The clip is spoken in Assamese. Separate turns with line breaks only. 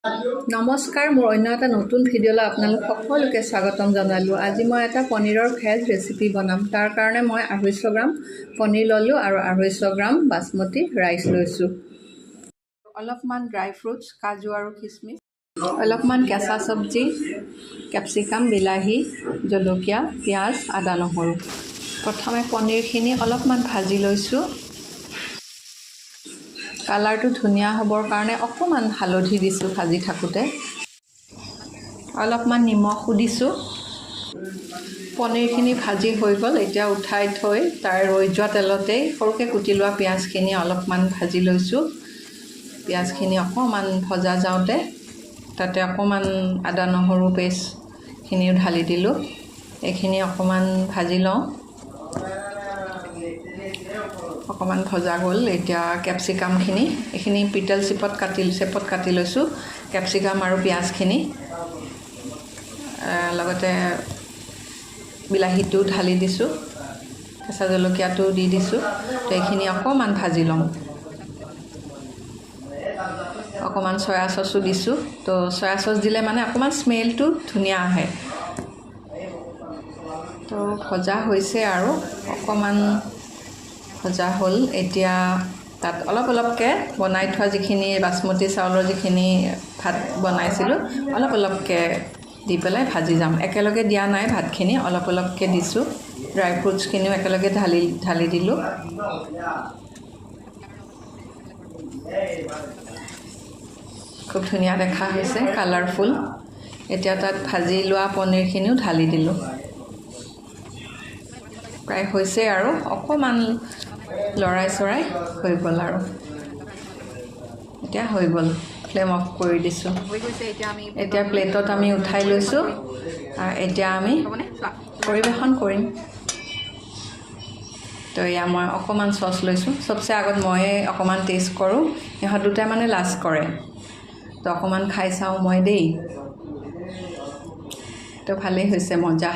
নমস্কাৰ, মোৰ অন্য এটা নতুন ভিডিঅ'লৈ আপোনালোক সকলোকে স্বাগতম জনালোঁ। আজি মই এটা পনীৰৰ ভেজ ৰেচিপি বনাম। তাৰ কাৰণে মই 250 গ্ৰাম পনীৰ ল'লোঁ আৰু 250 গ্ৰাম বাসমতি ৰাইচ লৈছোঁ। অলপমান ড্ৰাই ফ্ৰুটছ, কাজু আৰু খিচমিচ, অলপমান কেঁচা চব্জি, কেপচিকাম, বিলাহী, জলকীয়া, পিঁয়াজ, আদা, নহৰু। প্ৰথমে পনীৰখিনি অলপমান ভাজি লৈছোঁ। কালাৰটো ধুনীয়া হ'বৰ কাৰণে অকণমান হালধি দিছোঁ ভাজি থাকোঁতে। অলপমান নিমখো দিছোঁ। পনীৰখিনি ভাজি হৈ গ'ল। এতিয়া উঠাই থৈ তাৰ ৰৈ যোৱা তেলতেই সৰুকৈ কুটি লোৱা পিঁয়াজখিনি অলপমান ভাজি লৈছোঁ। পিঁয়াজখিনি অকণমান ভজা যাওঁতে তাতে অকণমান আদা নহৰু পেষ্টখিনিও ঢালি দিলোঁ। এইখিনি অকণমান ভাজি লওঁ। অকণমান ভজা গ'ল। এতিয়া কেপচিকামখিনি এইখিনি পিটেল চেপত কাটি লৈছোঁ। কেপচিকাম আৰু পিঁয়াজখিনি লগতে বিলাহীটো ঢালি দিছোঁ, কেঁচা জলকীয়াটো দি দিছোঁ। তো এইখিনি অকণমান ভাজি লওঁ। অকণমান চয়া চচো দিছোঁ। তো চয়া চচ দিলে মানে অকণমান স্মেলটো ধুনীয়া আহে। তো ভজা হৈছে আৰু অকণমান ভজা হ'ল। এতিয়া তাত অলপকৈ বনাই থোৱা যিখিনি বাসমতি চাউলৰ যিখিনি ভাত বনাইছিলোঁ অলপকৈ দি পেলাই ভাজি যাম। একেলগে দিয়া নাই ভাতখিনি, অলপকৈ দিছোঁ। ড্ৰাই ফ্ৰুটছখিনিও একেলগে ঢালি দিলোঁ। খুব ধুনীয়া দেখা হৈছে, কালাৰফুল। এতিয়া তাত ভাজি লোৱা পনীৰখিনিও ঢালি দিলোঁ। প্ৰায় হৈছে আৰু অকণমান লৰাই চৰাই হৈ গ'ল আৰু এতিয়া হৈ গ'ল। ফ্লেম অফ কৰি দিছোঁ। এতিয়া প্লেটত আমি উঠাই লৈছোঁ আৰু এতিয়া আমি পৰিৱেশন কৰিম। তো এয়া মই অকণমান চচ লৈছোঁ। চবচে আগত ময়ে অকণমান টেষ্ট কৰোঁ। ইহঁত দুটাই মানে লাষ্ট কৰে। তো অকণমান খাই চাওঁ মই দেই। তো ভালেই হৈছে, মজা।